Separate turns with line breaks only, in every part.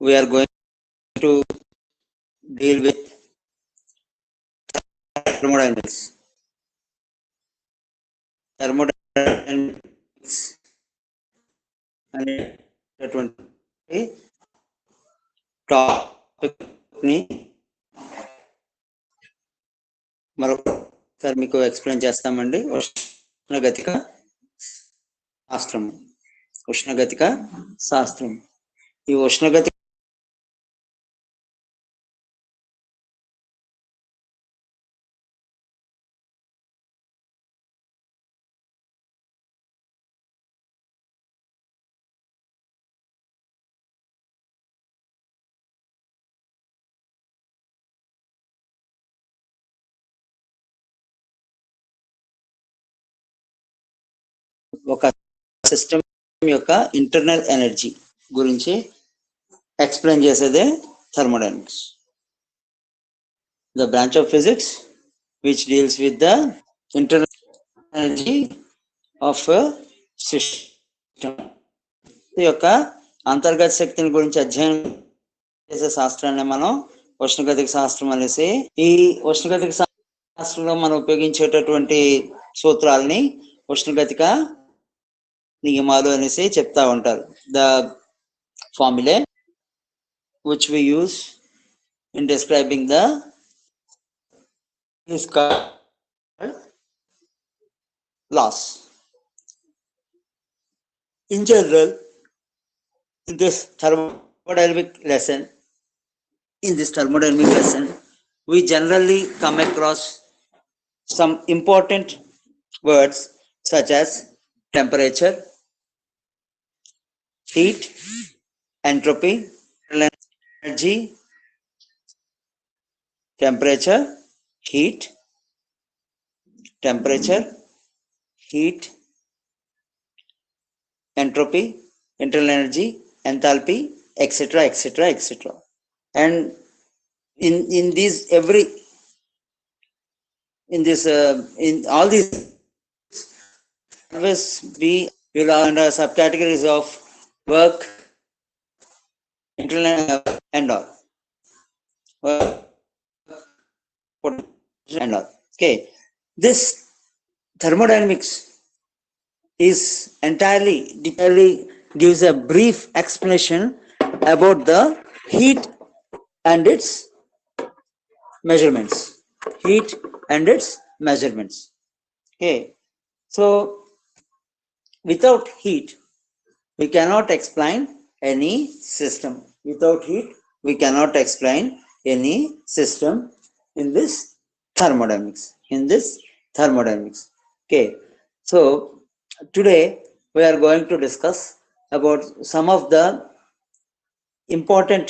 we are going to deal with thermodynamics. Thermodynamics అనేటటువంటి topic ని మరొకసారి మీకు ఎక్స్ప్లెయిన్ చేస్తామండి. ఉష్ణగతిక శాస్త్రం. ఉష్ణగతిక శాస్త్రం. ఈ ఉష్ణగతి ఒక సిస్టమ్ యొక్క ఇంటర్నల్ ఎనర్జీ గురించి ఎక్స్ప్లెయిన్ చేసేదే thermodynamics. The branch of physics which deals with the internal energy of system. యొక్క అంతర్గత శక్తిని గురించి అధ్యయనం చేసే శాస్త్రాన్ని మనం ఉష్ణగతిక శాస్త్రం అనేసి. ఈ ఉష్ణగతిక శాస్త్రంలో మనం ఉపయోగించేటటువంటి సూత్రాలని ఉష్ణగతిక నియమాలు అనేసి చెప్తా ఉంటారు. The formulae which we use in describing the is called laws. In general, in this thermodynamic lesson, we generally come across some important words such as temperature, heat, entropy, energy, temperature, heat, entropy, internal energy, enthalpy, etc., etc., etc. And in all these always be will are under subcategories of work, internal and all. And all. Okay, this thermodynamics is entirely gives a brief explanation about the heat and its measurements. Okay, so without heat we cannot explain any system. In this thermodynamics. Okay, so today we are going to discuss about some of the important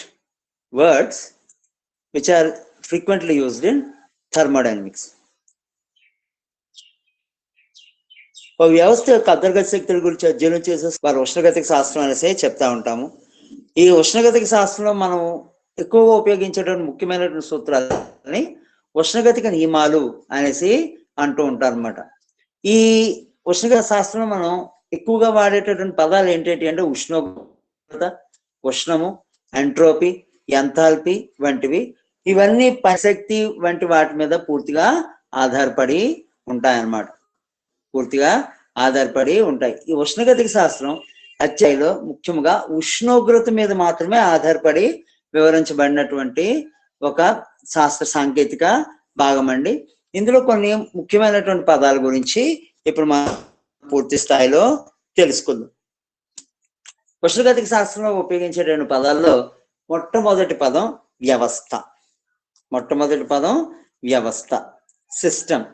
words which are frequently used in thermodynamics. ఒక వ్యవస్థ యొక్క అంతర్గత శక్తుల గురించి అధ్యయనం చేసే వారు ఉష్ణగతిక శాస్త్రం అనేసి చెప్తా ఉంటాము. ఈ ఉష్ణగతిక శాస్త్రంలో మనం ఎక్కువగా ఉపయోగించేటువంటి ముఖ్యమైనటువంటి సూత్రాలని ఉష్ణగతిక నియమాలు అనేసి అంటూ ఉంటారు అన్నమాట. ఈ ఉష్ణగతిక శాస్త్రంలో మనం ఎక్కువగా వాడేటటువంటి పదాలు ఏంటి అంటే ఉష్ణోగ్రత, ఉష్ణము, ఎంట్రోపీ, ఎంథాల్పీ వంటివి. ఇవన్నీ పరిశక్తి వంటి వాటి మీద పూర్తిగా ఆధారపడి ఉంటాయన్నమాట. ఈ ఉష్ణగతిక శాస్త్రం అధ్యాయంలో ముఖ్యంగా ఉష్ణోగ్రత మీద మాత్రమే ఆధారపడి వివరించబడినటువంటి ఒక శాస్త్ర సాంకేతిక భాగం అండి. ఇందులో కొన్ని ముఖ్యమైనటువంటి పదాల గురించి ఇప్పుడు మనం పూర్తి స్థాయిలో తెలుసుకుందాం. ఉష్ణగతిక శాస్త్రంలో ఉపయోగించేటువంటి పదాల్లో మొట్టమొదటి పదం వ్యవస్థ. System.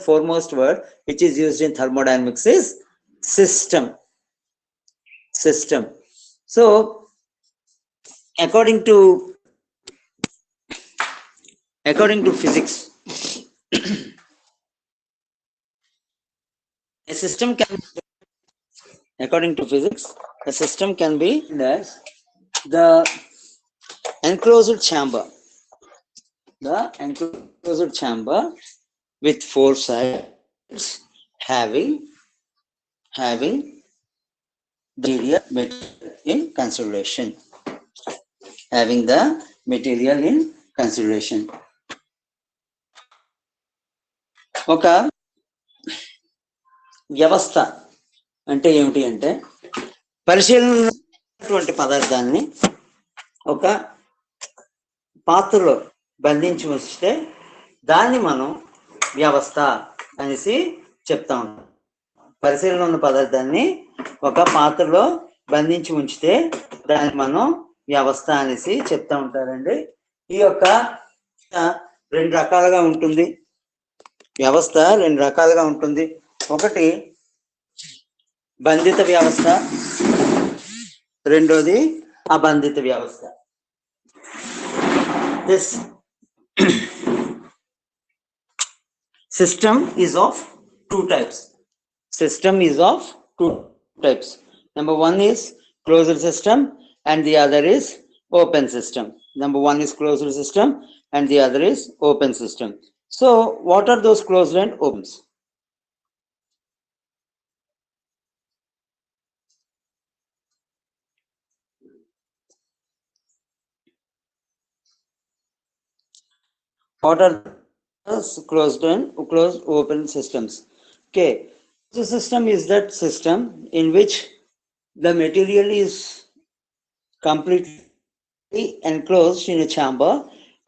Foremost word which is used in thermodynamics is system. So according to physics, a system can be as the enclosed chamber with four sides having the material in consideration. having the material in consideration. ఒక వ్యవస్థ అంటే ఏమిటి అంటే పరిశీలనటువంటి పదార్థాన్ని ఒక పాత్రలో బంధించి ఉంచితే దాన్ని మనం వ్యవస్థ అనేసి చెప్తా ఉంటాం. పరిశీలన ఉన్న పదార్థాన్ని ఒక పాత్రలో బంధించి ఉంచితే దాన్ని మనం వ్యవస్థ అనేసి చెప్తా ఉంటారండి. ఈ యొక్క రెండు రకాలుగా ఉంటుంది. వ్యవస్థ రెండు రకాలుగా ఉంటుంది. ఒకటి బంధిత వ్యవస్థ, రెండోది అబంధిత వ్యవస్థ. This system is of two types. System is of two types. Number one is closed system and the other is open system. Number one is closed system and the other is open system. So what are those closed and opens? What are closed and closed open systems? Okay, the system is that system in which the material is completely enclosed in a chamber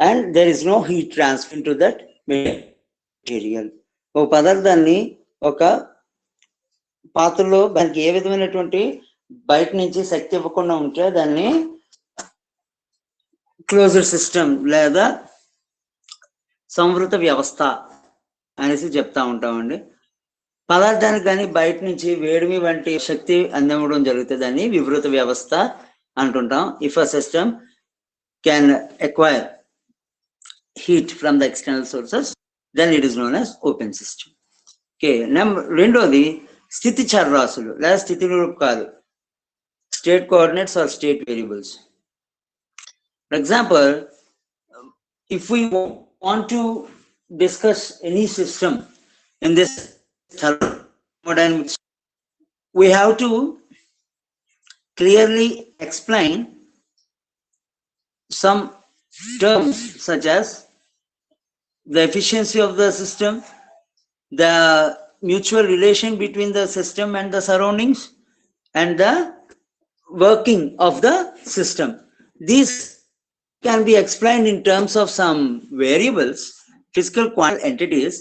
and there is no heat transfer into that material. ఒక పదార్థాన్ని ఒక పాత్రలో దానికి ఏ విధమైనటువంటి బయట నుంచి శక్తి ఇవ్వకుండా ఉంటే దాన్ని క్లోజ్డ్ సిస్టమ్ లేదా సంవృత వ్యవస్థ అనేసి చెప్తా ఉంటామండి. పదార్థానికి కానీ బయట నుంచి వేడిమి వంటి శక్తి అందివ్వడం జరుగుతుంది, దాన్ని వివృత వ్యవస్థ అంటుంటాం. If a system can acquire heat from the external sources then it is known as open system. Okay, రెండోది స్థితి చరరాశులు లేదా స్థితి నిరూపకాలు, state coordinates or state variables. For example, if we want to discuss any system in this thermodynamics, we have to clearly explain some terms such as the efficiency of the system, the mutual relation between the system and the surroundings, and the working of the system. These can be explained in terms of some variables, physical quantum entities,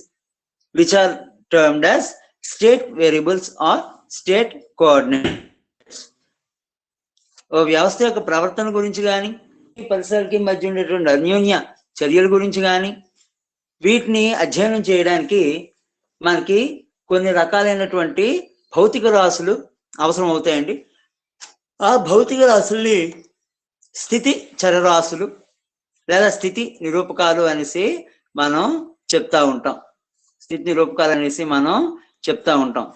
which are termed as state variables or state coordinates. ఓ వ్యవస్థ యొక్క ప్రవర్తన గురించి కానీ పరిసరాలకి మధ్య ఉండేటువంటి అన్యోన్య చర్యల గురించి కానీ వీటిని అధ్యయనం చేయడానికి మనకి కొన్ని రకాలైనటువంటి భౌతిక రాశులు అవసరం అవుతాయండి. ఆ భౌతిక రాశుల్ని స్థితి చరరాశులు లేదా స్థితి నిరూపకాలు అనేసి మనం చెప్తా ఉంటాం. స్థితి నిరూపకాలు అనేసి మనం చెప్తా ఉంటాం.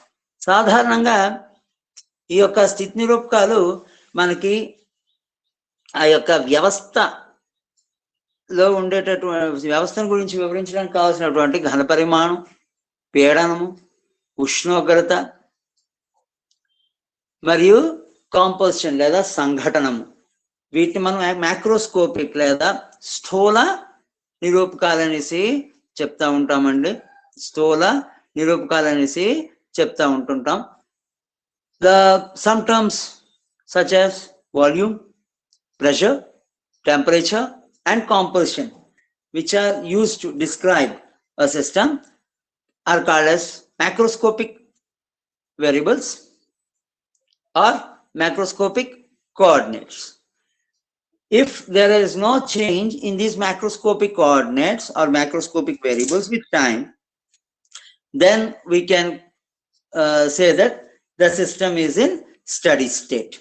సాధారణంగా ఈ యొక్క స్థితి నిరూపకాలు మనకి ఆ యొక్క వ్యవస్థలో ఉండేటటువంటి వ్యవస్థను గురించి వివరించడానికి కావాల్సినటువంటి ఘన పరిమాణం, పీడనము, ఉష్ణోగ్రత మరియు కాంపోజిషన్ లేదా సంఘటనము, వీటిని మనం మ్యాక్రోస్కోపిక్ లేదా స్థూల నిరూపకాలు అనేసి చెప్తా ఉంటామండి. స్థూల నిరూపకాలు అనేసి చెప్తా ఉంటుంటాం. Some terms such as volume, pressure, temperature and composition, which are used to describe a system, are called as macroscopic variables or macroscopic coordinates. If there is no change in these macroscopic coordinates or macroscopic variables with time, then we can say that the system is in steady state.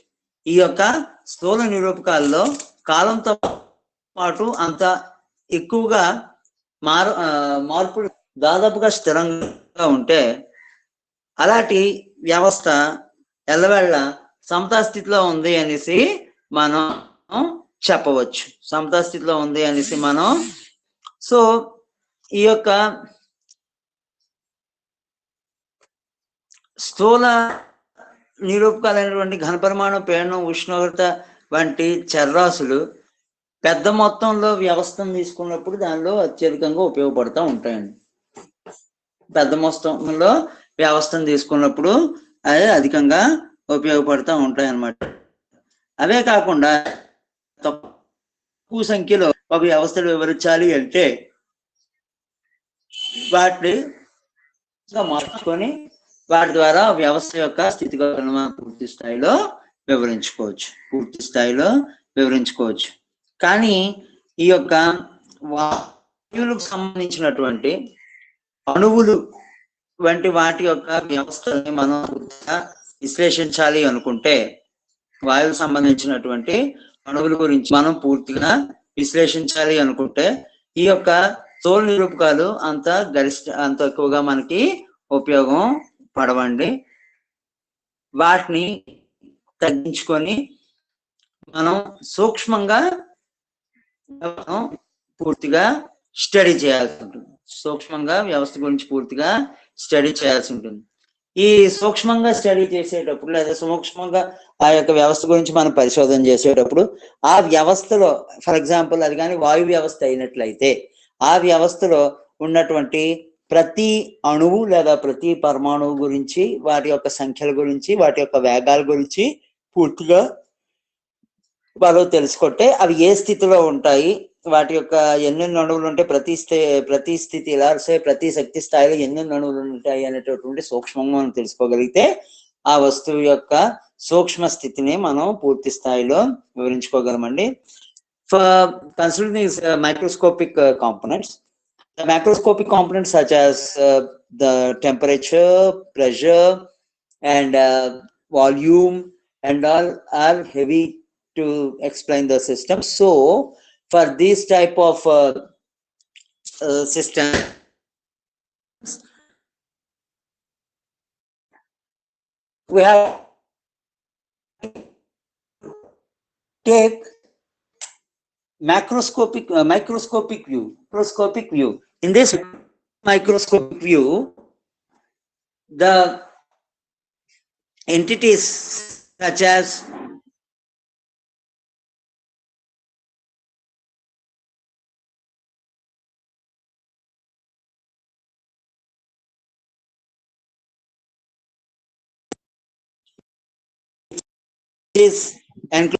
ఈ యొక్క స్థూల నిరూపకాల్లో కాలంతో పాటు అంత ఎక్కువగా మార్పులు దాదాపుగా స్థిరంగా ఉంటే అలాంటి వ్యవస్థ ఎల్లవేళ సమతా స్థితిలో ఉంది అనేసి మనం చెప్పవచ్చు. సమతా స్థితిలో ఉంది అనేసి మనం. సో ఈ యొక్క స్థూల నిరూపకాలైనటువంటి ఘనపరిమాణం, పీడనం, ఉష్ణోగ్రత వంటి చర్రాశులు పెద్ద మొత్తంలో వ్యవస్థను తీసుకున్నప్పుడు దానిలో అత్యధికంగా ఉపయోగపడుతూ ఉంటాయండి. పెద్ద మొత్తంలో వ్యవస్థను తీసుకున్నప్పుడు అది అధికంగా ఉపయోగపడుతూ ఉంటాయి అన్నమాట. అవే కాకుండా తక్కువ సంఖ్యలో ఒక వ్యవస్థను వివరించాలి అంటే వాటిని మార్చుకొని వాటి ద్వారా వ్యవస్థ యొక్క స్థితిగతులను మనం పూర్తి స్థాయిలో వివరించుకోవచ్చు. కానీ ఈ యొక్క వాయువులకు సంబంధించినటువంటి అణువులు వంటి వాటి యొక్క వ్యవస్థని మనం విశ్లేషించాలి అనుకుంటే, వాయువుకు సంబంధించినటువంటి అణువుల గురించి మనం పూర్తిగా విశ్లేషించాలి అనుకుంటే ఈ యొక్క తోలు నిరూపకాలు అంత ఎక్కువగా మనకి ఉపయోగం పడవండి. వాటిని తగ్గించుకొని మనం సూక్ష్మంగా పూర్తిగా స్టడీ చేయాల్సి ఉంటుంది. సూక్ష్మంగా వ్యవస్థ గురించి పూర్తిగా స్టడీ చేయాల్సి ఉంటుంది. ఈ సూక్ష్మంగా స్టడీ చేసేటప్పుడు లేదా సూక్ష్మంగా ఆ యొక్క వ్యవస్థ గురించి మనం పరిశోధన చేసేటప్పుడు ఆ వ్యవస్థలో, ఫర్ ఎగ్జాంపుల్ అది కానీ వాయు వ్యవస్థ అయినట్లయితే ఆ వ్యవస్థలో ఉన్నటువంటి ప్రతి అణువు లేదా ప్రతి పరమాణువు గురించి, వాటి యొక్క సంఖ్యల గురించి, వాటి యొక్క వేగాల గురించి పూర్తిగా వాళ్ళు తెలుసుకుంటే అవి ఏ స్థితిలో ఉంటాయి, వాటి యొక్క ఎన్నెన్ని అణువులు ఉంటే ప్రతి స్థితి ప్రతి శక్తి స్థాయిలో ఎన్నెన్ని అణువులు ఉంటాయి అనేటటువంటి సూక్ష్మంగా మనం తెలుసుకోగలిగితే ఆ వస్తువు యొక్క సూక్ష్మ స్థితిని మనం పూర్తి స్థాయిలో వివరించుకోగలమండి. For considering microscopic components, the macroscopic components such as the temperature, pressure, and volume and all are heavy to explain the system. So for this type of systems, we have take microscopic view. In this microscopic view, the entities such as is enclosed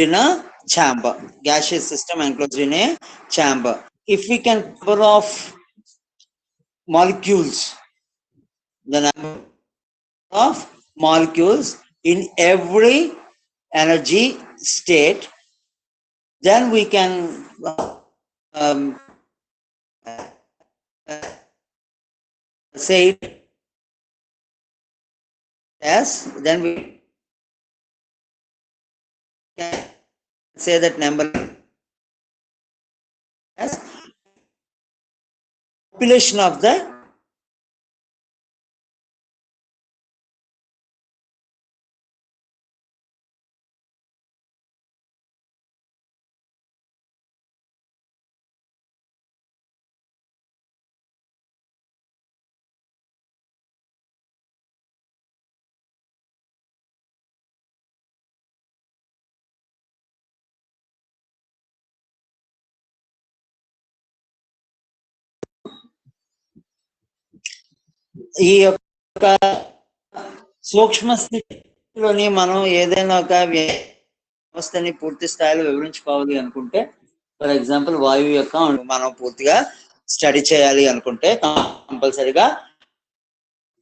in a chamber, gaseous system enclosed in a chamber. If we can number of molecules, the number of molecules in every energy state, then we can say it as, then we can say that number as population of the ఈ యొక్క సూక్ష్మ స్థితిలోని మనం ఏదైనా ఒక వ్యవస్థని పూర్తి స్థాయిలో వివరించుకోవాలి అనుకుంటే, ఫర్ ఎగ్జాంపుల్ వాయువు యొక్క మనం పూర్తిగా స్టడీ చేయాలి అనుకుంటే కంపల్సరిగా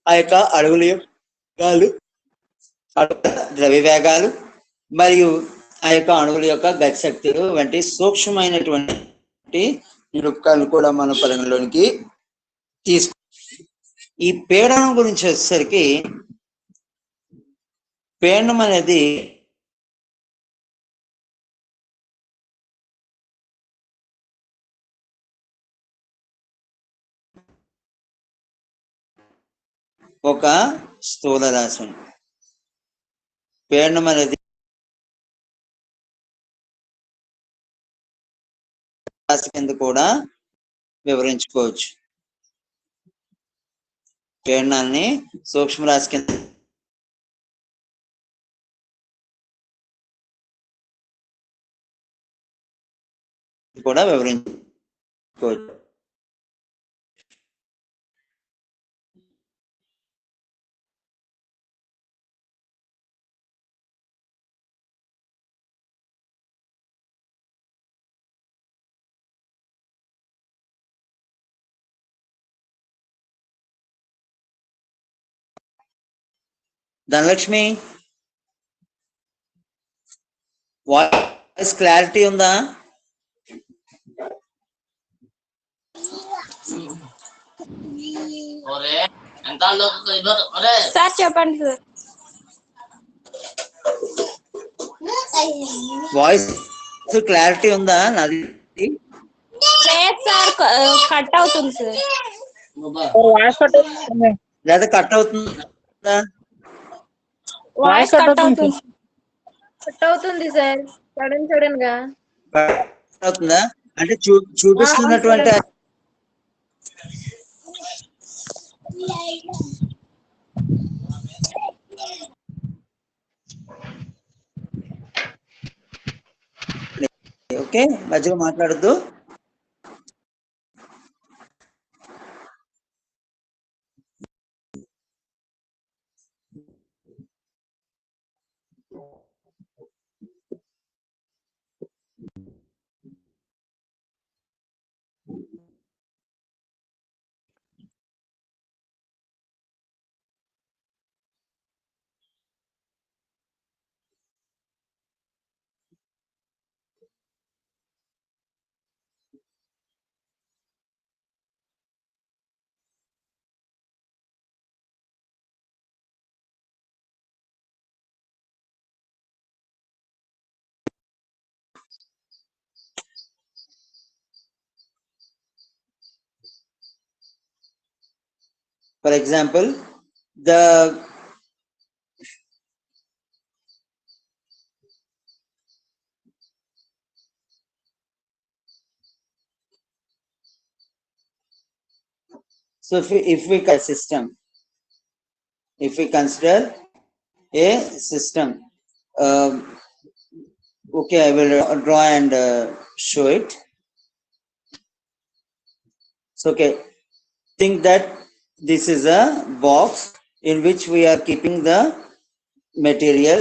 ఆ యొక్క అణువుల వేగాలు, ద్రవ్య వేగాలు మరియు ఆ యొక్క అణువుల యొక్క గతి శక్తులు వంటి సూక్ష్మమైనటువంటి నిరూపకాలను కూడా మనం పరిగణలోనికి తీసుకు. ఈ పీడనం గురించి వచ్చేసరికి, పీడనం అనేది ఒక స్థూల రాశి. పీడనం అనేది రాశి కింద కూడా వివరించుకోవచ్చు. పీడనాన్ని సూక్ష్మ రాశి కింద కూడా వివరించుకోవచ్చు. ధనలక్ష్మి, వాయిస్ క్లారిటీ ఉందా?
సార్ చెప్పండి సార్.
వాయిస్ క్లారిటీ ఉందా? నాది
లేదు సార్, కట్ అవుతుంది సార్.
లేదా కట్ అవుతుందా?
వాయిస్ కట్ అవుతుంది. కట్ అవుతుంది సార్, సడన్ గా
కట్ అవుతుందా? అంటే చూపిస్తున్నటువంటి ఓకే, మధ్యలో మాట్లాడద్దు. For example, so if we consider a system, okay, I will draw and show it. So okay, think that this is a box in which we are keeping the material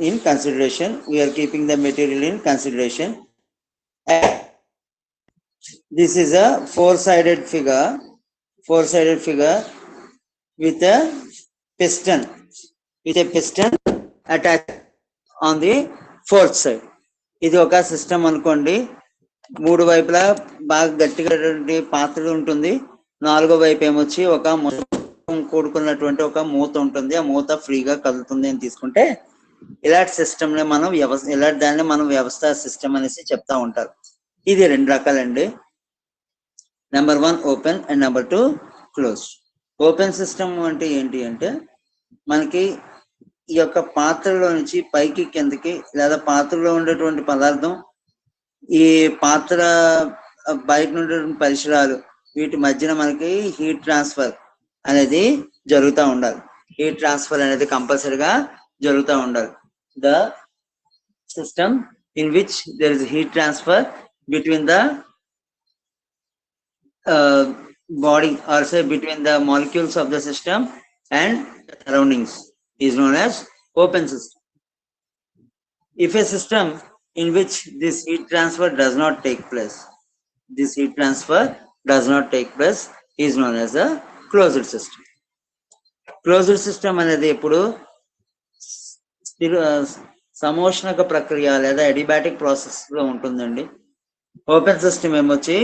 in consideration. We are keeping the material in consideration. And this is a four-sided figure with a piston attached on the fourth side. ఇది ఒక system అనుకోండి. మూడు వైపులా బాగా గట్టిగా పాత్ర ఉంటుంది. నాలుగో వైపు ఏమొచ్చి ఒక కూడుకున్నటువంటి ఒక మూత ఉంటుంది. ఆ మూత ఫ్రీగా కదులుతుంది అని తీసుకుంటే ఇలాంటి సిస్టమ్ ని మనం ఇలాంటి దాన్ని మనం వ్యవస్థ సిస్టమ్ అనేసి చెప్తా ఉంటారు. ఇది రెండు రకాలండి. Number 1 open and number 2 close. Open system అంటే ఏంటి అంటే మనకి ఈ యొక్క పాత్రలో నుంచి పైకి కిందకి లేదా పాత్రలో ఉండేటువంటి పదార్థం ఈ పాత్ర బయట ఉండేటువంటి పరిసరాలు వీటి మధ్యన మనకి హీట్ ట్రాన్స్ఫర్ అనేది జరుగుతూ ఉండాలి. హీట్ ట్రాన్స్ఫర్ అనేది కంపల్సరీగా జరుగుతూ ఉండాలి. The system in which there is heat transfer between the body or say between the molecules of the system and the surroundings is known as open system. If a system in which this heat transfer does not take place is known as a closed system. Closed system అనేది ఎప్పుడు సమోష్ణక ప్రక్రియ లేదా adiabatic process లో ఉంటుందండి. Open system ఏమొచ్చి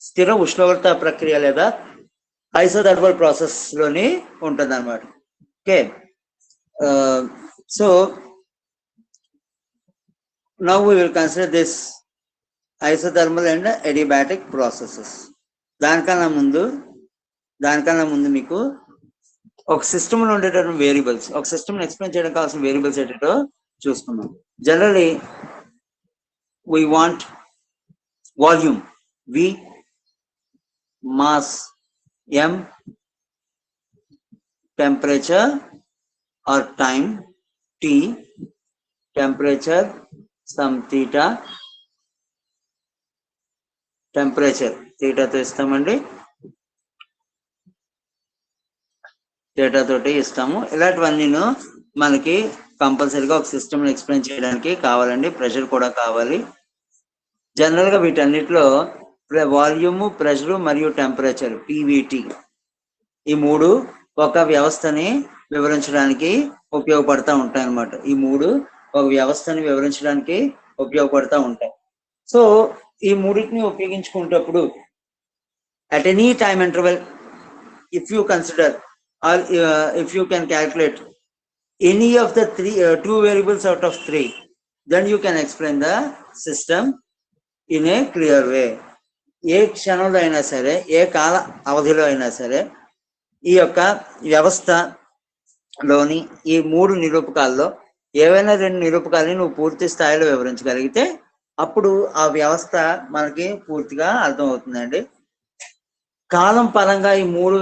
స్థిర ఉష్ణోగ్రత ప్రక్రియ లేదా ఐసోథర్మల్ ప్రాసెస్ లోని ఉంటుంది అన్నమాట. Okay, so now we will consider this isothermal and adiabatic processes. దానికన్నా ముందు మీకు ఒక సిస్టమ్ లో ఉండేటటువంటి వేరియబుల్స్, ఒక సిస్టమ్ ఎక్స్ప్లెయిన్ చేయడం కావాల్సిన వేరియబుల్స్ ఏంటో చూసుకున్నాం. Generally we want volume V, mass M, temperature or time T, temperature some theta, temperature తీటాతో ఇస్తామండి, డేటా తోటి ఇస్తాము. ఇలాంటివన్నీ మనకి కంపల్సరీగా ఒక సిస్టమ్ ఎక్స్ప్లెయిన్ చేయడానికి కావాలండి. ప్రెషర్ కూడా కావాలి. జనరల్ గా వీటన్నిటిలో వాల్యూమ్, ప్రెషర్ మరియు టెంపరేచర్ పీవీటీ ఈ మూడు ఒక వ్యవస్థని వివరించడానికి ఉపయోగపడతా ఉంటాయి అన్నమాట. ఈ మూడు ఒక వ్యవస్థని వివరించడానికి ఉపయోగపడతా ఉంటాయి. సో ఈ మూడింటిని ఉపయోగించుకునేటప్పుడు at any time interval if you consider or if you can calculate any of the two variables out of 3, then you can explain the system in a clear way. ఏ క్షణంలో అయినా సరే, ఏ కాల అవధిలో అయినా సరే, ఈ యొక్క వ్యవస్థలోని ఈ మూడు నిరూపకాల్లో ఏవైనా రెండు నిరూపకాలని నువ్వు పూర్తి స్థాయిలో వివరించగలిగితే అప్పుడు ఆ వ్యవస్థ మనకి పూర్తిగా అర్థమవుతుందండి. కాలం పరంగా ఈ మూడు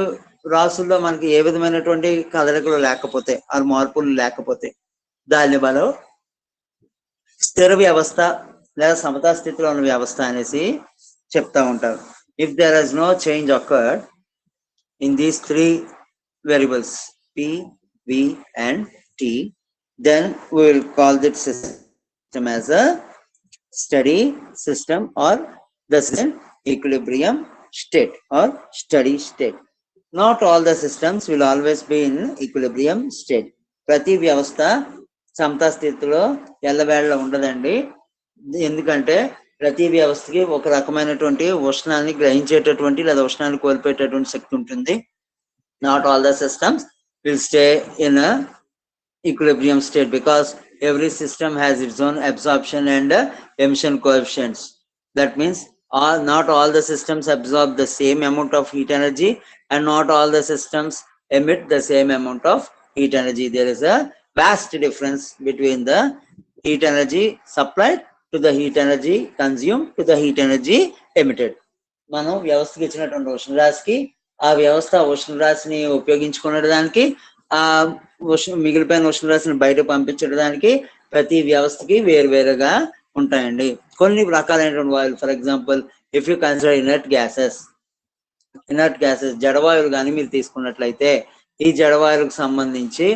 రాసుల్లో మనకి ఏ విధమైనటువంటి కదలికలు లేకపోతే, ఆ మార్పులు లేకపోతే దాన్ని మనం స్థిర వ్యవస్థ లేదా సమతా స్థితిలో ఉన్న వ్యవస్థ అనేసి చెప్తా ఉంటారు. If there has no change occurred in these 3 variables P, V and T, then we will call that system as a steady system or the equilibrium state or steady state. Not all the systems will always be in equilibrium state. ప్రతి వ్యవస్థ సమతా స్థితిలో ఎల్లవేళలా ఉండదండి. ఎందుకంటే ప్రతి వ్యవస్థకి ఒక రకమైనటువంటి ఉష్ణాన్ని గ్రహించేటటువంటి లేదా ఉష్ణాన్ని కోల్పోయేటటువంటి శక్తి ఉంటుంది. Not all the systems will stay in a equilibrium state because every system has its own absorption and emission coefficients. That means not all the systems absorb the same amount of heat energy and not all the systems emit the same amount of heat energy. There is a vast difference between the heat energy supplied to the heat energy consumed to the heat energy emitted. మనం వ్యవస్థకి ఇచ్చినటువంటి ఉష్ణరాశికి ఆ వ్యవస్థ ఉష్ణరాశిని ఉపయోగించుకునేదానికి ఆ మిగిలిపోయిన ఉష్ణరాశిని బయట పంపించడానికి ప్రతి వ్యవస్థకి వేరువేరుగా ఉంటాయండి. కొన్ని రకాలైనటువంటి వాయువులు, for example if you consider inert gases జడవాయువులు కానీ మీరు తీసుకున్నట్లయితే ఈ జడవాయువులకు సంబంధించి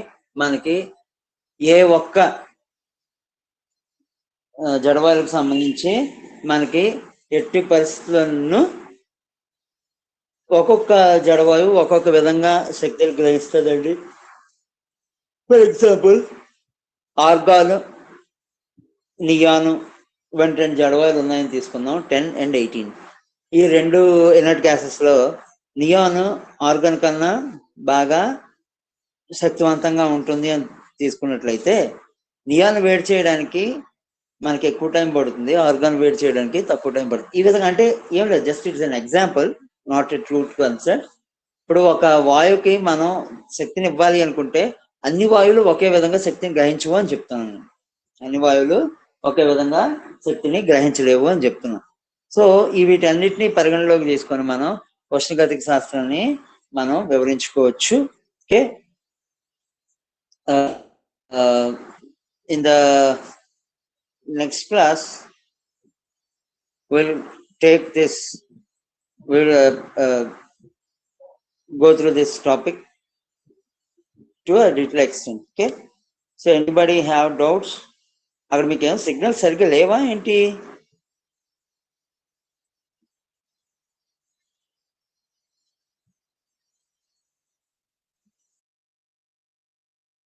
మనకి ఏ ఒక్క జడవాయువులకు సంబంధించి మనకి ఎట్టి పరిస్థితులను ఒక్కొక్క జడవాయువు ఒక్కొక్క విధంగా శక్తిని గ్రహిస్తుందండి. ఫర్ ఎగ్జాంపుల్ ఆర్గాన్, నియాన్ వంటి 2 జడవాయువులు ఉన్నాయని తీసుకుందాం, 10 and 18. ఈ 2 ఇనర్ట్ గ్యాసెస్ లో నియాన్ ఆర్గాన్ కన్నా బాగా శక్తివంతంగా ఉంటుంది అని తీసుకున్నట్లయితే నియాన్ వేడి చేయడానికి మనకి ఎక్కువ టైం పడుతుంది, ఆర్గాన్ వేడి చేయడానికి తక్కువ టైం పడుతుంది. ఈ విధంగా అంటే ఏం లేదు, just it's an example, not a true concept. ఇప్పుడు ఒక వాయువుకి మనం శక్తిని ఇవ్వాలి అనుకుంటే అన్ని వాయువులు ఒకే విధంగా శక్తిని గ్రహించవు అని చెప్తున్నాను. అన్ని వాయువులు ఒకే విధంగా శక్తిని గ్రహించలేవు అని చెప్తున్నాం. సో వీటన్నిటిని పరిగణలోకి తీసుకొని మనం ఉష్ణగతిక శాస్త్రాన్ని మనం వివరించుకోవచ్చు. Okay, in the next class we'll take this, we'll go through this topic to a little extent. Okay, so anybody have doubts? అక్కడ మీకు ఏం సిగ్నల్ సరిగ్గా లేవా ఏంటి?